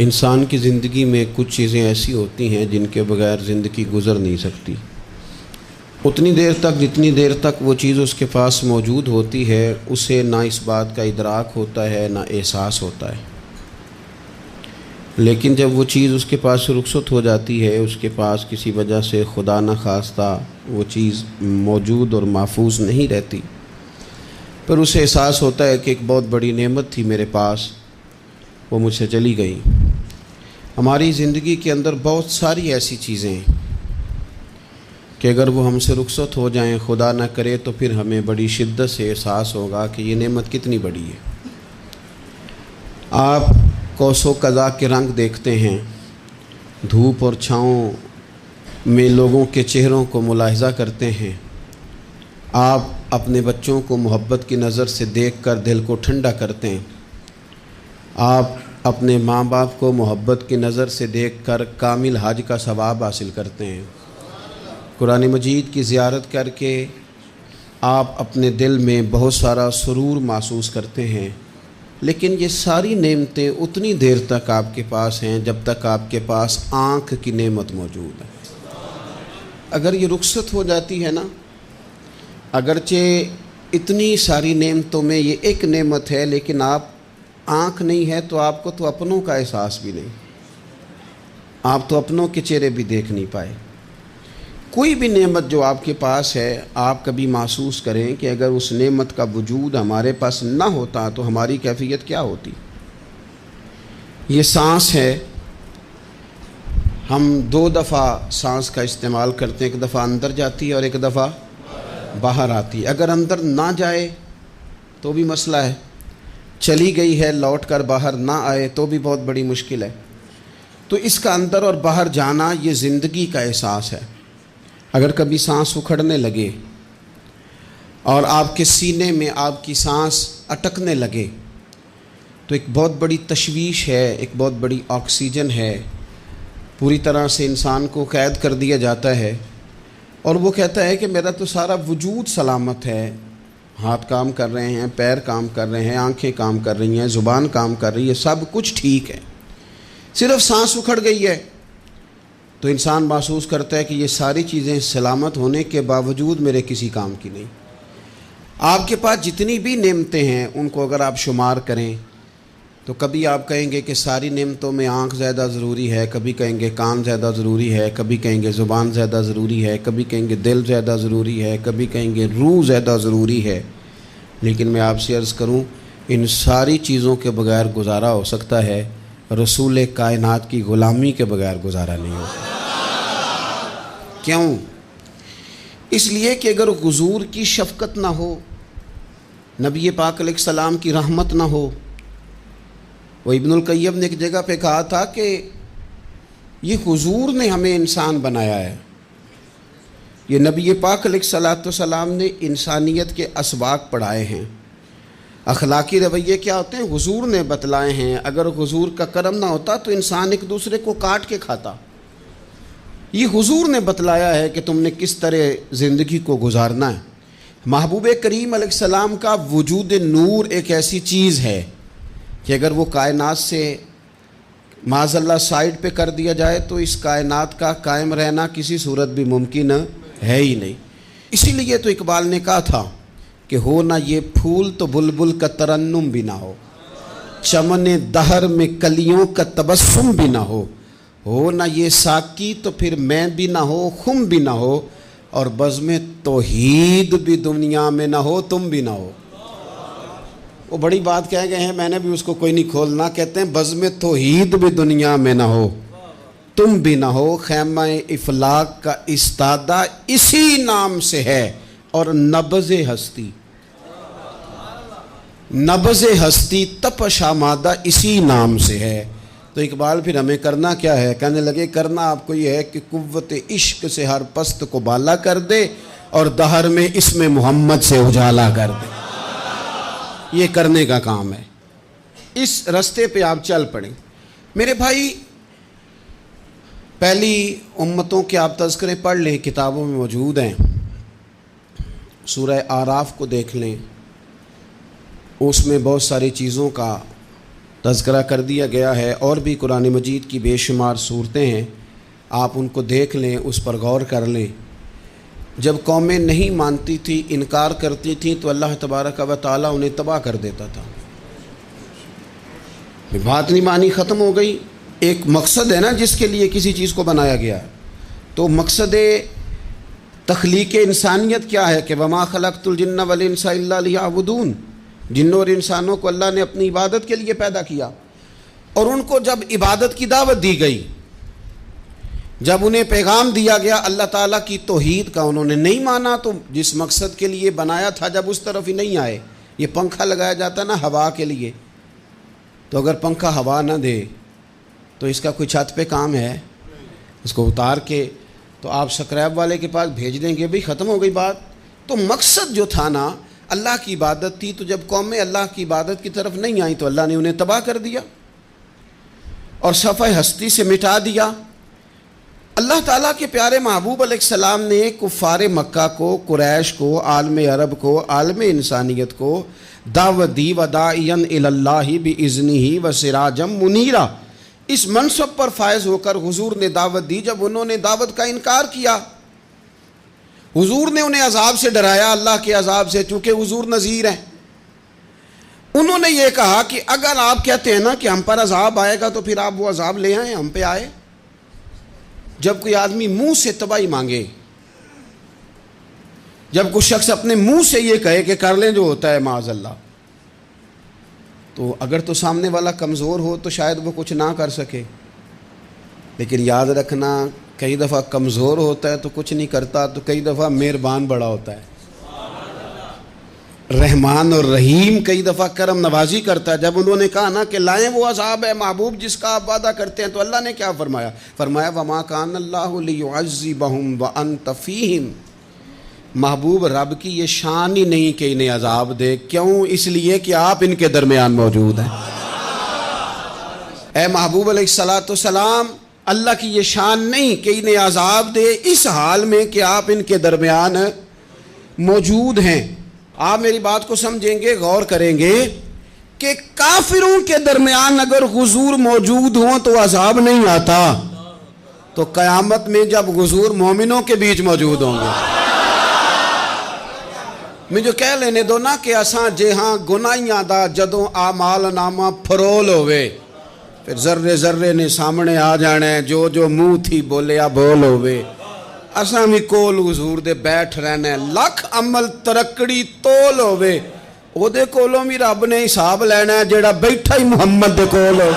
انسان کی زندگی میں کچھ چیزیں ایسی ہوتی ہیں جن کے بغیر زندگی گزر نہیں سکتی۔ اتنی دیر تک جتنی دیر تک وہ چیز اس کے پاس موجود ہوتی ہے اسے نہ اس بات کا ادراک ہوتا ہے نہ احساس ہوتا ہے، لیکن جب وہ چیز اس کے پاس سے رخصت ہو جاتی ہے، اس کے پاس کسی وجہ سے خدا نہ خواستہ وہ چیز موجود اور محفوظ نہیں رہتی، پھر اسے احساس ہوتا ہے کہ ایک بہت بڑی نعمت تھی میرے پاس، وہ مجھ سے چلی گئی۔ ہماری زندگی کے اندر بہت ساری ایسی چیزیں ہیں کہ اگر وہ ہم سے رخصت ہو جائیں، خدا نہ کرے، تو پھر ہمیں بڑی شدت سے احساس ہوگا کہ یہ نعمت کتنی بڑی ہے۔ آپ کوس و قزح کے رنگ دیکھتے ہیں، دھوپ اور چھاؤں میں لوگوں کے چہروں کو ملاحظہ کرتے ہیں، آپ اپنے بچوں کو محبت کی نظر سے دیکھ کر دل کو ٹھنڈا کرتے ہیں، آپ اپنے ماں باپ کو محبت کی نظر سے دیکھ کر کامل حج کا ثواب حاصل کرتے ہیں، قرآن مجید کی زیارت کر کے آپ اپنے دل میں بہت سارا سرور محسوس کرتے ہیں، لیکن یہ ساری نعمتیں اتنی دیر تک آپ کے پاس ہیں جب تک آپ کے پاس آنکھ کی نعمت موجود ہے۔ اگر یہ رخصت ہو جاتی ہے نا، اگرچہ اتنی ساری نعمتوں میں یہ ایک نعمت ہے، لیکن آپ آنکھ نہیں ہے تو آپ کو تو اپنوں کا احساس بھی نہیں، آپ تو اپنوں کے چہرے بھی دیکھ نہیں پائے۔ کوئی بھی نعمت جو آپ کے پاس ہے، آپ کبھی محسوس کریں کہ اگر اس نعمت کا وجود ہمارے پاس نہ ہوتا تو ہماری کیفیت کیا ہوتی۔ یہ سانس ہے، ہم دو دفعہ سانس کا استعمال کرتے ہیں، ایک دفعہ اندر جاتی ہے اور ایک دفعہ باہر آتی ہے۔ اگر اندر نہ جائے تو بھی مسئلہ ہے، چلی گئی ہے لوٹ کر باہر نہ آئے تو بھی بہت بڑی مشکل ہے۔ تو اس کا اندر اور باہر جانا یہ زندگی کا احساس ہے۔ اگر کبھی سانس اکھڑنے لگے اور آپ کے سینے میں آپ کی سانس اٹکنے لگے تو ایک بہت بڑی تشویش ہے، ایک بہت بڑی آکسیجن ہے، پوری طرح سے انسان کو قید کر دیا جاتا ہے، اور وہ کہتا ہے کہ میرا تو سارا وجود سلامت ہے، ہاتھ کام کر رہے ہیں، پیر کام کر رہے ہیں، آنکھیں کام کر رہی ہیں، زبان کام کر رہی ہے، سب کچھ ٹھیک ہے، صرف سانس اکھڑ گئی ہے۔ تو انسان محسوس کرتا ہے کہ یہ ساری چیزیں سلامت ہونے کے باوجود میرے کسی کام کی نہیں۔ آپ کے پاس جتنی بھی نعمتیں ہیں ان کو اگر آپ شمار کریں تو کبھی آپ کہیں گے کہ ساری نعمتوں میں آنکھ زیادہ ضروری ہے، کبھی کہیں گے کان زیادہ ضروری ہے، کبھی کہیں گے زبان زیادہ ضروری ہے، کبھی کہیں گے دل زیادہ ضروری ہے، کبھی کہیں گے روح زیادہ ضروری ہے، لیکن میں آپ سے عرض کروں ان ساری چیزوں کے بغیر گزارا ہو سکتا ہے، رسول کائنات کی غلامی کے بغیر گزارا نہیں ہوتا۔ کیوں؟ اس لیے کہ اگر حضور کی شفقت نہ ہو، نبی پاک علیہ السلام کی رحمت نہ ہو، وہ ابن القیم نے ایک جگہ پہ کہا تھا کہ یہ حضور نے ہمیں انسان بنایا ہے، یہ نبی پاک علیہ السلام نے انسانیت کے اسباق پڑھائے ہیں، اخلاقی رویے کیا ہوتے ہیں حضور نے بتلائے ہیں، اگر حضور کا کرم نہ ہوتا تو انسان ایک دوسرے کو کاٹ کے کھاتا۔ یہ حضور نے بتلایا ہے کہ تم نے کس طرح زندگی کو گزارنا ہے۔ محبوب کریم علیہ السلام کا وجود نور ایک ایسی چیز ہے کہ اگر وہ کائنات سے معاذ اللہ سائڈ پہ کر دیا جائے تو اس کائنات کا قائم رہنا کسی صورت بھی ممکن ہے ہی نہیں۔ اسی لیے تو اقبال نے کہا تھا کہ ہو نہ یہ پھول تو بلبل کا ترنم بھی نہ ہو، چمن دہر میں کلیوں کا تبسم بھی نہ ہو نہ یہ ساقی تو پھر میں بھی نہ ہو، خم بھی نہ ہو، اور بزم توحید بھی دنیا میں نہ ہو، تم بھی نہ ہو۔ وہ بڑی بات کہہ گئے ہیں، میں نے بھی اس کو کوئی نہیں کھولنا، کہتے ہیں بزم توحید بھی دنیا میں نہ ہو، تم بھی نہ ہو، خیمہ افلاق کا استادہ اسی نام سے ہے، اور نبض ہستی تپش آمادہ اسی نام سے ہے۔ تو اقبال پھر ہمیں کرنا کیا ہے؟ کہنے لگے کرنا آپ کو یہ ہے کہ قوت عشق سے ہر پست کو بالا کر دے اور دہر میں اسم محمد سے اجالا کر دے، یہ کرنے کا کام ہے۔ اس رستے پہ آپ چل پڑیں میرے بھائی۔ پہلی امتوں کے آپ تذکرے پڑھ لیں، کتابوں میں موجود ہیں، سورہ اعراف کو دیکھ لیں، اس میں بہت ساری چیزوں کا تذکرہ کر دیا گیا ہے، اور بھی قرآن مجید کی بے شمار صورتیں ہیں، آپ ان کو دیکھ لیں، اس پر غور کر لیں۔ جب قومیں نہیں مانتی تھی، انکار کرتی تھیں، تو اللہ تبارک و تعالیٰ انہیں تباہ کر دیتا تھا۔ بات نہیں مانی، ختم ہو گئی۔ ایک مقصد ہے نا جس کے لیے کسی چیز کو بنایا گیا ہے، تو مقصد تخلیق انسانیت کیا ہے کہ وما خلقت الجن والانس الا لیعبدون، جنوں اور انسانوں کو اللہ نے اپنی عبادت کے لیے پیدا کیا، اور ان کو جب عبادت کی دعوت دی گئی، جب انہیں پیغام دیا گیا اللہ تعالیٰ کی توحید کا، انہوں نے نہیں مانا، تو جس مقصد کے لیے بنایا تھا جب اس طرف ہی نہیں آئے۔ یہ پنکھا لگایا جاتا نا ہوا کے لیے، تو اگر پنکھا ہوا نہ دے تو اس کا کوئی چھت پہ کام ہے؟ اس کو اتار کے تو آپ سکریب والے کے پاس بھیج دیں گے، بھئی ختم ہو گئی بات۔ تو مقصد جو تھا نا اللہ کی عبادت تھی، تو جب قومیں اللہ کی عبادت کی طرف نہیں آئیں تو اللہ نے انہیں تباہ کر دیا اور صفحہ ہستی سے مٹا دیا۔ اللہ تعالیٰ کے پیارے محبوب علیہ السلام نے کفار مکہ کو، قریش کو، عالم عرب کو، عالم انسانیت کو دعوت دی، وداعیا الی اللہ باذنہ وسراجا منیرا۔ اس منصب پر فائز ہو کر حضور نے دعوت دی۔ جب انہوں نے دعوت کا انکار کیا، حضور نے انہیں عذاب سے ڈرایا، اللہ کے عذاب سے، چونکہ حضور نذیر ہیں۔ انہوں نے یہ کہا کہ اگر آپ کہتے ہیں نا کہ ہم پر عذاب آئے گا تو پھر آپ وہ عذاب لے آئیں، ہم پہ آئے۔ جب کوئی آدمی منہ سے تباہی مانگے، جب کوئی شخص اپنے منہ سے یہ کہے کہ کر لیں جو ہوتا ہے معاذ اللہ، تو اگر تو سامنے والا کمزور ہو تو شاید وہ کچھ نہ کر سکے، لیکن یاد رکھنا کئی دفعہ کمزور ہوتا ہے تو کچھ نہیں کرتا، تو کئی دفعہ مہربان بڑا ہوتا ہے، رحمان اور رحیم کئی دفعہ کرم نوازی کرتا ہے۔ جب انہوں نے کہا نا کہ لائیں وہ عذاب ہے محبوب جس کا آپ وعدہ کرتے ہیں، تو اللہ نے کیا فرمایا؟ فرمایا وما کان اللہ لیعذبہم وانت فیہم۔ محبوب رب کی یہ شان ہی نہیں کہ انہیں عذاب دے، کیوں؟ اس لیے کہ آپ ان کے درمیان موجود ہیں۔ اے محبوب علیہ الصلاۃ والسلام، اللہ کی یہ شان نہیں کہ انہیں عذاب دے اس حال میں کہ آپ ان کے درمیان موجود ہیں۔ آپ میری بات کو سمجھیں گے، غور کریں گے کہ کافروں کے درمیان اگر حضور موجود ہوں تو عذاب نہیں آتا، تو قیامت میں جب حضور مومنوں کے بیچ موجود ہوں گے، مجھے کہہ لینے دو نا کہ اساں جے ہاں گناہیاں دا جدوں اعمال نامہ فرول ہوئے، پھر ذرے ذرے نے سامنے آ جانا ہے، جو جو منہ تھی بولیا بول ہوئے، اساں بھی کول حضور دے بیٹھ رہنا ہے، لکھ عمل ترکڑی تول ہوئے، او دے کولوں بھی رب نے حساب لینا ہے جیڑا بیٹھا ہی محمد دے کول ہو۔